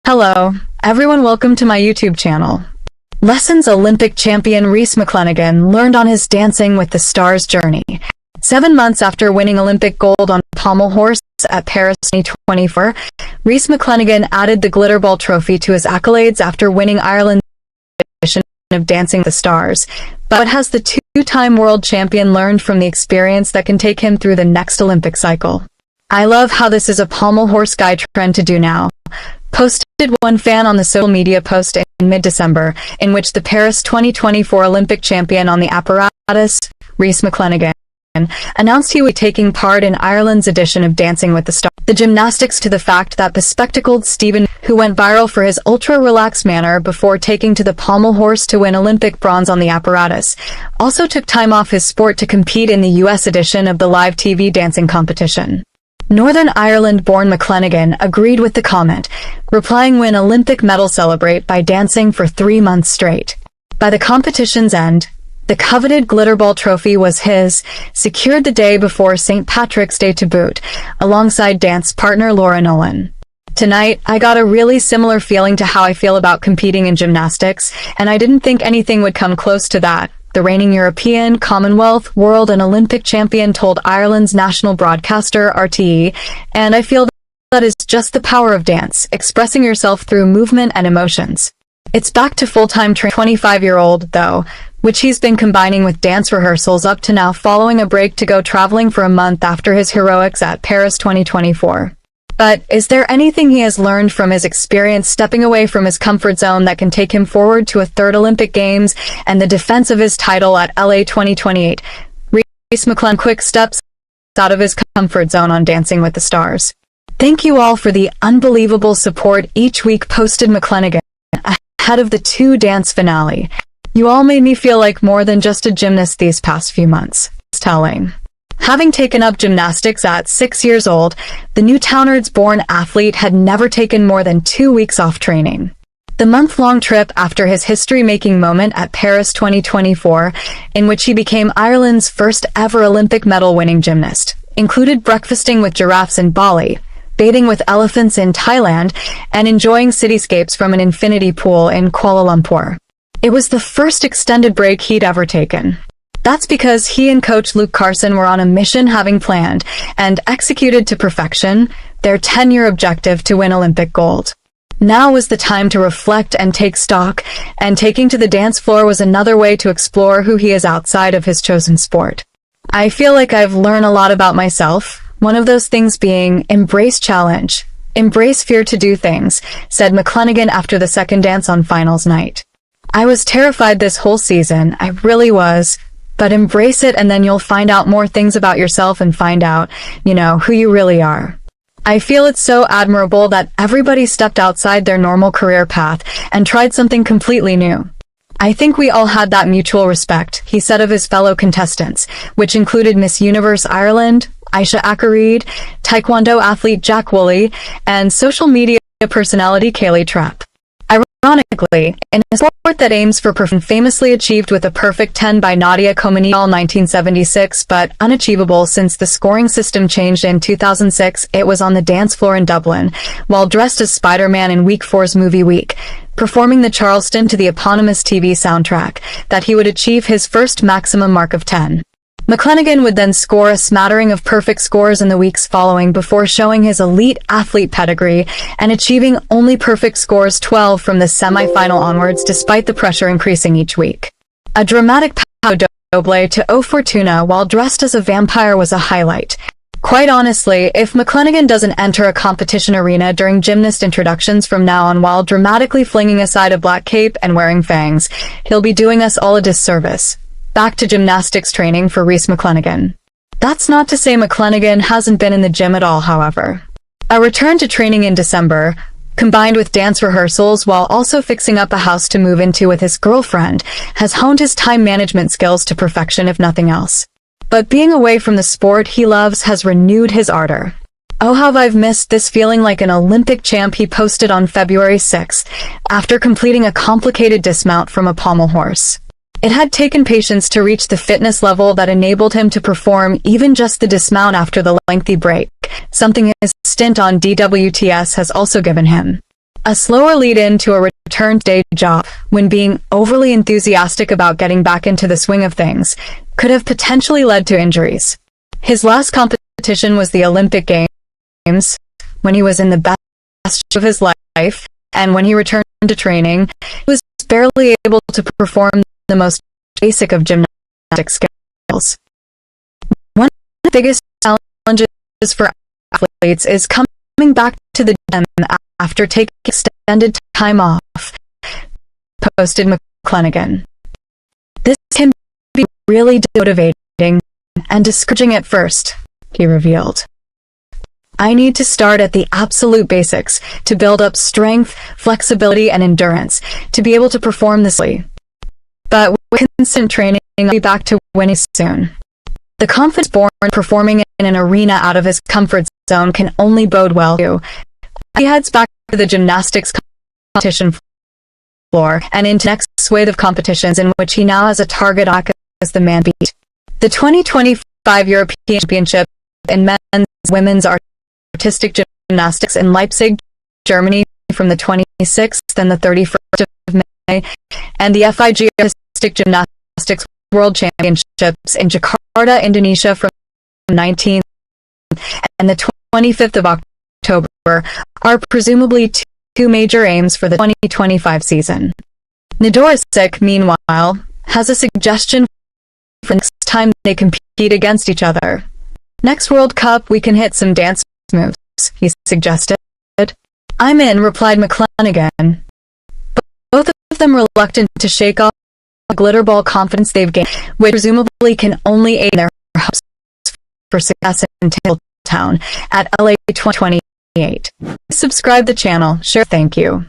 Hello, everyone, welcome to my YouTube channel. Lessons Olympic champion Rhys McClenaghan learned on his Dancing with the Stars journey. 7 months after winning Olympic gold on pommel horse at Paris 2024, Rhys McClenaghan added the glitterball trophy to his accolades after winning Ireland's edition of Dancing with the Stars. But what has the two-time world champion learned from the experience that can take him through the next Olympic cycle? I love how this is a pommel horse guy trend to do now, posted one fan on the social media post in mid-December, in which the Paris 2024 Olympic champion on the apparatus, Rhys McClenaghan, announced he would be taking part in Ireland's edition of Dancing with the Stars. The gymnastics to the fact that bespectacled Stephen, who went viral for his ultra-relaxed manner before taking to the pommel horse to win Olympic bronze on the apparatus, also took time off his sport to compete in the US edition of the live TV dancing competition. Northern Ireland-born McClenaghan agreed with the comment, replying, "Win Olympic medal, celebrate by dancing for 3 months straight." By the competition's end, the coveted glitterball trophy was his, secured the day before St. Patrick's Day to boot, alongside dance partner Laura Nolan. "Tonight, I got a really similar feeling to how I feel about competing in gymnastics, and I didn't think anything would come close to that," the reigning European, Commonwealth, World and Olympic champion told Ireland's national broadcaster RTE, "And I feel that is just the power of dance, expressing yourself through movement and emotions." It's back to full-time training. 25-year-old, though, which he's been combining with dance rehearsals up to now, following a break to go traveling for a month after his heroics at Paris 2024. But is there anything he has learned from his experience stepping away from his comfort zone that can take him forward to a third Olympic Games and the defense of his title at LA 2028? Rhys McClenaghan quick steps out of his comfort zone on Dancing with the Stars. "Thank you all for the unbelievable support each week," posted McClenaghan ahead of the 2 dance finale. "You all made me feel like more than just a gymnast these past few months." It's telling. Having taken up gymnastics at 6 years old, the Newtownards-born athlete had never taken more than 2 weeks off training. The month-long trip after his history-making moment at Paris 2024, in which he became Ireland's first ever Olympic medal-winning gymnast, included breakfasting with giraffes in Bali, bathing with elephants in Thailand, and enjoying cityscapes from an infinity pool in Kuala Lumpur. It was the first extended break he'd ever taken. That's because he and coach Luke Carson were on a mission, having planned and executed to perfection their 10-year objective to win Olympic gold. Now was the time to reflect and take stock, and taking to the dance floor was another way to explore who he is outside of his chosen sport. "I feel like I've learned a lot about myself, one of those things being embrace challenge, embrace fear to do things," said McClenaghan after the second dance on finals night. "I was terrified this whole season, I really was. But embrace it, and then you'll find out more things about yourself and find out, who you really are. I feel it's so admirable that everybody stepped outside their normal career path and tried something completely new. I think we all had that mutual respect," he said of his fellow contestants, which included Miss Universe Ireland, Aisha Akareed, Taekwondo athlete Jack Woolley, and social media personality Kaylee Trapp. Ironically, in a sport that aims for perfection, famously achieved with a perfect 10 by Nadia Comaneci in 1976, but unachievable since the scoring system changed in 2006, it was on the dance floor in Dublin, while dressed as Spider-Man in Week 4's movie Week, performing the Charleston to the eponymous TV soundtrack, that he would achieve his first maximum mark of 10. McClenaghan would then score a smattering of perfect scores in the weeks following before showing his elite athlete pedigree and achieving only perfect scores 12 from the semi-final onwards, despite the pressure increasing each week. A dramatic pas double to O Fortuna while dressed as a vampire was a highlight. Quite honestly, if McClenaghan doesn't enter a competition arena during gymnast introductions from now on while dramatically flinging aside a black cape and wearing fangs, he'll be doing us all a disservice. Back to gymnastics training for Rhys McClenaghan. That's not to say McClenaghan hasn't been in the gym at all, however. A return to training in December, combined with dance rehearsals while also fixing up a house to move into with his girlfriend, has honed his time management skills to perfection, if nothing else. But being away from the sport he loves has renewed his ardor. "Oh, how I've missed this feeling like an Olympic champ," he posted on February 6th, after completing a complicated dismount from a pommel horse. It had taken patience to reach the fitness level that enabled him to perform even just the dismount after the lengthy break, something his stint on DWTS has also given him. A slower lead-in to a return to day job, when being overly enthusiastic about getting back into the swing of things, could have potentially led to injuries. His last competition was the Olympic Games, when he was in the best shape of his life, and when he returned to training, he was barely able to perform the most basic of gymnastic skills. One of the biggest challenges for athletes is coming back to the gym after taking extended time off, posted McClenaghan. This can be really demotivating and discouraging at first, he revealed. I need to start at the absolute basics to build up strength, flexibility, and endurance to be able to perform this way. But with constant training, I'll be back to winning soon. The confidence born performing in an arena out of his comfort zone can only bode well too. He heads back to the gymnastics competition floor and into the next swathe of competitions in which he now has a target as the man beat. The 2025 European Championship in men's and women's artistic gymnastics in Leipzig, Germany from the 26th and the 31st of May, and the FIG Artistic Gymnastics World Championships in Jakarta, Indonesia from the 19th and the 25th of October are presumably two major aims for the 2025 season. Notre, meanwhile, has a suggestion for next time they compete against each other. Next World Cup, we can hit some dance moves, he suggested. I'm in, replied McClenaghan. But both of them reluctant to shake off the glitterball confidence they've gained, which presumably can only aid their hopes for success in Town at LA 2028. Subscribe the channel, share, thank you.